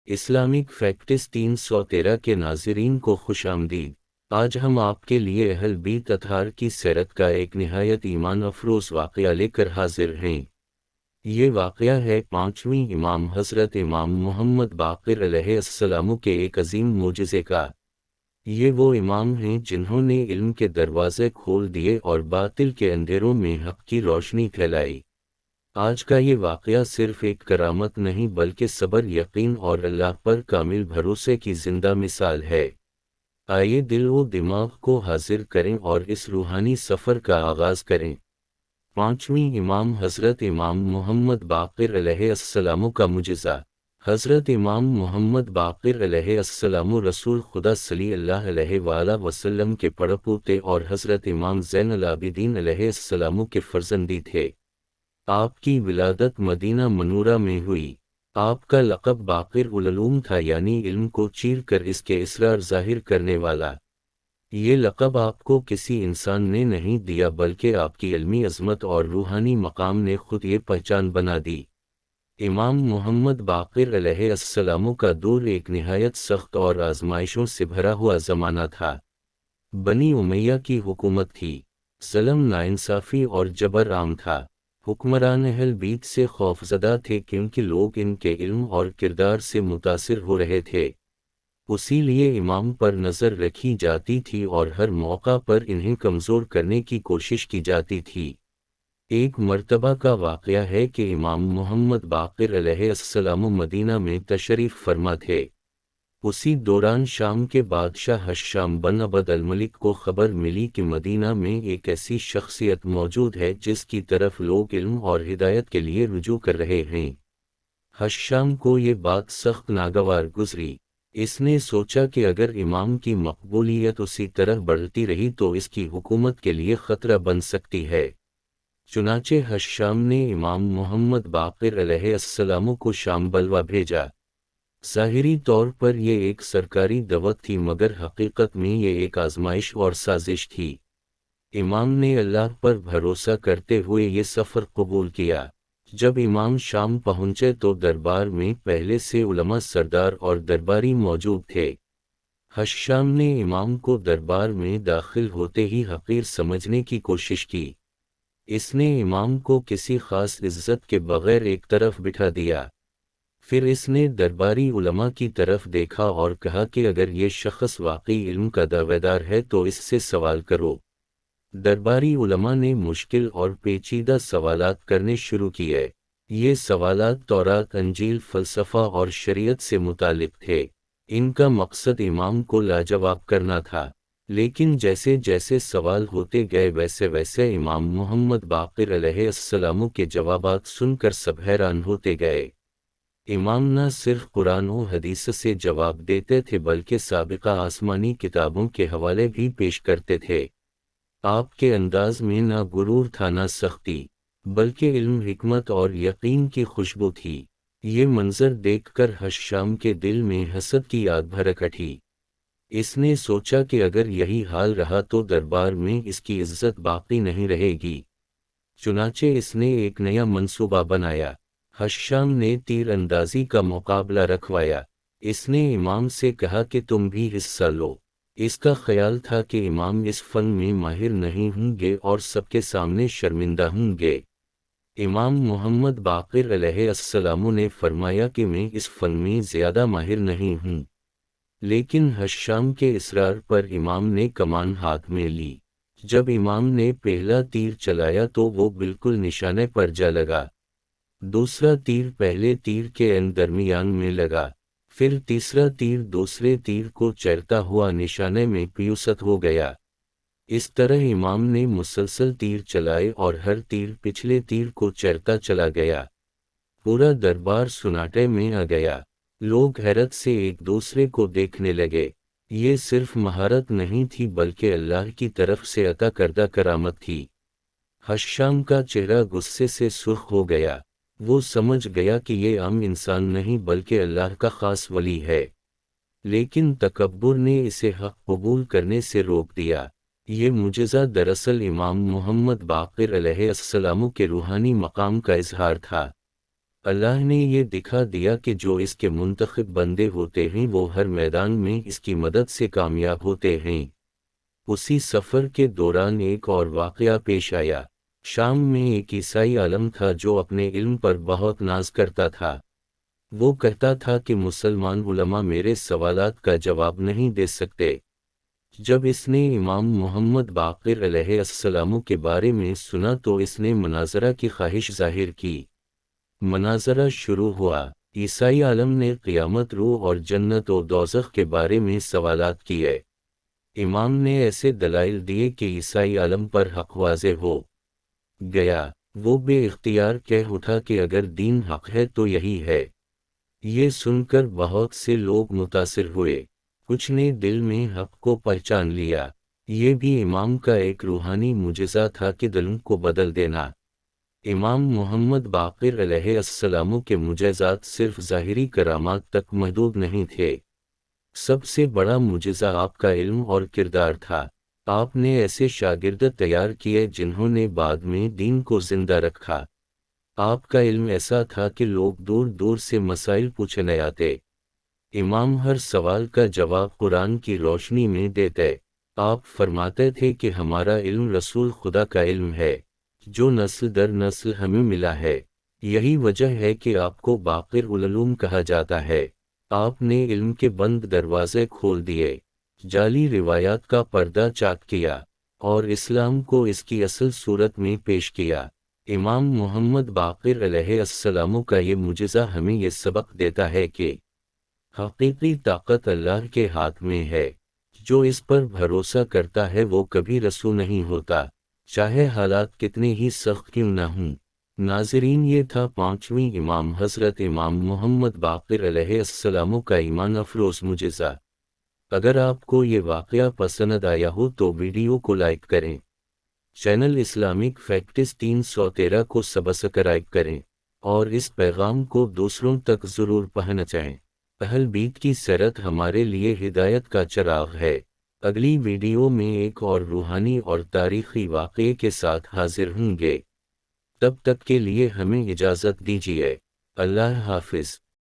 Islamic facts 313 کے ناظرین کو خوش آمدید۔ آج ہم آپ کے لیے اہل بیت اطہار کی سیرت کا ایک نہایت ایمان افروز واقعہ لے کر حاضر ہیں۔ یہ واقعہ ہے پانچویں امام حضرت امام محمد باقر علیہ السلام کے ایک عظیم معجزے کا۔ یہ وہ امام ہیں جنہوں نے علم کے دروازے کھول دیے اور باطل کے اندھیروں میں حق کی روشنی پھیلائی۔ آج کا یہ واقعہ صرف ایک کرامت نہیں بلکہ صبر، یقین اور اللہ پر کامل بھروسے کی زندہ مثال ہے۔ آئیے دل و دماغ کو حاضر کریں اور اس روحانی سفر کا آغاز کریں۔ پانچویں امام حضرت امام محمد باقر علیہ السلام کا معجزہ۔ حضرت امام محمد باقر علیہ السلام رسول خدا صلی اللہ علیہ وآلہ وسلم کے پڑپوتے اور حضرت امام زین العابدین علیہ السلام کے فرزندی تھے۔ آپ کی ولادت مدینہ منورہ میں ہوئی۔ آپ کا لقب باقر العلوم تھا، یعنی علم کو چیر کر اس کے اسرار ظاہر کرنے والا۔ یہ لقب آپ کو کسی انسان نے نہیں دیا بلکہ آپ کی علمی عظمت اور روحانی مقام نے خود یہ پہچان بنا دی۔ امام محمد باقر علیہ السلام کا دور ایک نہایت سخت اور آزمائشوں سے بھرا ہوا زمانہ تھا۔ بنی امیہ کی حکومت تھی، ظلم، ناانصافی اور جبر عام تھا۔ حکمران اہل بیت سے خوفزدہ تھے کیونکہ لوگ ان کے علم اور کردار سے متاثر ہو رہے تھے۔ اسی لیے امام پر نظر رکھی جاتی تھی اور ہر موقع پر انہیں کمزور کرنے کی کوشش کی جاتی تھی۔ ایک مرتبہ کا واقعہ ہے کہ امام محمد باقر علیہ السلام مدینہ میں تشریف فرما تھے۔ اسی دوران شام کے بادشاہ ہشام بن عبد الملک کو خبر ملی کہ مدینہ میں ایک ایسی شخصیت موجود ہے جس کی طرف لوگ علم اور ہدایت کے لیے رجوع کر رہے ہیں۔ ہشام کو یہ بات سخت ناگوار گزری۔ اس نے سوچا کہ اگر امام کی مقبولیت اسی طرح بڑھتی رہی تو اس کی حکومت کے لیے خطرہ بن سکتی ہے۔ چنانچہ ہشام نے امام محمد باقر علیہ السلام کو شام بلوا بھیجا۔ ظاہری طور پر یہ ایک سرکاری دعوت تھی مگر حقیقت میں یہ ایک آزمائش اور سازش تھی۔ امام نے اللہ پر بھروسہ کرتے ہوئے یہ سفر قبول کیا۔ جب امام شام پہنچے تو دربار میں پہلے سے علماء، سردار اور درباری موجود تھے۔ ہشام نے امام کو دربار میں داخل ہوتے ہی حقیر سمجھنے کی کوشش کی۔ اس نے امام کو کسی خاص عزت کے بغیر ایک طرف بٹھا دیا۔ پھر اس نے درباری علماء کی طرف دیکھا اور کہا کہ اگر یہ شخص واقعی علم کا دعویدار ہے تو اس سے سوال کرو۔ درباری علماء نے مشکل اور پیچیدہ سوالات کرنے شروع کیے۔ یہ سوالات تورات، انجیل، فلسفہ اور شریعت سے متعلق تھے۔ ان کا مقصد امام کو لاجواب کرنا تھا۔ لیکن جیسے جیسے سوال ہوتے گئے ویسے ویسے امام محمد باقر علیہ السلام کے جوابات سن کر سب حیران ہوتے گئے۔ امام نہ صرف قرآن و حدیث سے جواب دیتے تھے بلکہ سابقہ آسمانی کتابوں کے حوالے بھی پیش کرتے تھے۔ آپ کے انداز میں نہ غرور تھا نہ سختی، بلکہ علم، حکمت اور یقین کی خوشبو تھی۔ یہ منظر دیکھ کر ہشام کے دل میں حسد کی آگ بھڑک اٹھی۔ اس نے سوچا کہ اگر یہی حال رہا تو دربار میں اس کی عزت باقی نہیں رہے گی۔ چنانچہ اس نے ایک نیا منصوبہ بنایا۔ ہشام نے تیر اندازی کا مقابلہ رکھوایا۔ اس نے امام سے کہا کہ تم بھی حصہ لو۔ اس کا خیال تھا کہ امام اس فن میں ماہر نہیں ہوں گے اور سب کے سامنے شرمندہ ہوں گے۔ امام محمد باقر علیہ السلام نے فرمایا کہ میں اس فن میں زیادہ ماہر نہیں ہوں۔ لیکن ہشام کے اصرار پر امام نے کمان ہاتھ میں لی۔ جب امام نے پہلا تیر چلایا تو وہ بالکل نشانے پر جا لگا۔ دوسرا تیر پہلے تیر کے درمیان میں لگا، پھر تیسرا تیر دوسرے تیر کو چیرتا ہوا نشانے میں پیوست ہو گیا۔ اس طرح امام نے مسلسل تیر چلائے اور ہر تیر پچھلے تیر کو چیرتا چلا گیا۔ پورا دربار سناٹے میں آ گیا۔ لوگ حیرت سے ایک دوسرے کو دیکھنے لگے۔ یہ صرف مہارت نہیں تھی بلکہ اللہ کی طرف سے عطا کردہ کرامت تھی۔ ہشام کا چہرہ غصے سے سرخ ہو گیا۔ وہ سمجھ گیا کہ یہ عام انسان نہیں بلکہ اللہ کا خاص ولی ہے۔ لیکن تکبر نے اسے حق قبول کرنے سے روک دیا۔ یہ معجزہ دراصل امام محمد باقر علیہ السلام کے روحانی مقام کا اظہار تھا۔ اللہ نے یہ دکھا دیا کہ جو اس کے منتخب بندے ہوتے ہیں وہ ہر میدان میں اس کی مدد سے کامیاب ہوتے ہیں۔ اسی سفر کے دوران ایک اور واقعہ پیش آیا۔ شام میں ایک عیسائی عالم تھا جو اپنے علم پر بہت ناز کرتا تھا۔ وہ کہتا تھا کہ مسلمان علماء میرے سوالات کا جواب نہیں دے سکتے۔ جب اس نے امام محمد باقر علیہ السلام کے بارے میں سنا تو اس نے مناظرہ کی خواہش ظاہر کی۔ مناظرہ شروع ہوا۔ عیسائی عالم نے قیامت، روح اور جنت و دوزخ کے بارے میں سوالات کیے۔ امام نے ایسے دلائل دیے کہ عیسائی عالم پر حق واضح ہو گیا۔ وہ بے اختیار کہہ اٹھا کہ اگر دین حق ہے تو یہی ہے۔ یہ سن کر بہت سے لوگ متاثر ہوئے۔ کچھ نے دل میں حق کو پہچان لیا۔ یہ بھی امام کا ایک روحانی معجزہ تھا کہ دلوں کو بدل دینا۔ امام محمد باقر علیہ السلام کے معجزات صرف ظاہری کرامات تک محدود نہیں تھے۔ سب سے بڑا معجزہ آپ کا علم اور کردار تھا۔ آپ نے ایسے شاگرد تیار کیے جنہوں نے بعد میں دین کو زندہ رکھا۔ آپ کا علم ایسا تھا کہ لوگ دور دور سے مسائل پوچھنے آتے۔ امام ہر سوال کا جواب قرآن کی روشنی میں دیتے۔ آپ فرماتے تھے کہ ہمارا علم رسول خدا کا علم ہے جو نسل در نسل ہمیں ملا ہے۔ یہی وجہ ہے کہ آپ کو باقر العلوم کہا جاتا ہے۔ آپ نے علم کے بند دروازے کھول دیے، جعلی روایات کا پردہ چاک کیا، اور اسلام کو اس کی اصل صورت میں پیش کیا۔ امام محمد باقر علیہ السلام کا یہ معجزہ ہمیں یہ سبق دیتا ہے کہ حقیقی طاقت اللہ کے ہاتھ میں ہے۔ جو اس پر بھروسہ کرتا ہے وہ کبھی رسوا نہیں ہوتا، چاہے حالات کتنے ہی سخت کیوں نہ ہوں۔ ناظرین، یہ تھا 5ویں امام حضرت امام محمد باقر علیہ السلام کا ایمان افروز معجزہ۔ اگر آپ کو یہ واقعہ پسند آیا ہو تو ویڈیو کو لائک کریں، چینل اسلامک فیکٹس 313 کو سبسکرائب کریں، اور اس پیغام کو دوسروں تک ضرور پہنچائیں۔ اہل بیت کی سیرت ہمارے لیے ہدایت کا چراغ ہے۔ اگلی ویڈیو میں ایک اور روحانی اور تاریخی واقعے کے ساتھ حاضر ہوں گے۔ تب تک کے لیے ہمیں اجازت دیجیے۔ اللہ حافظ۔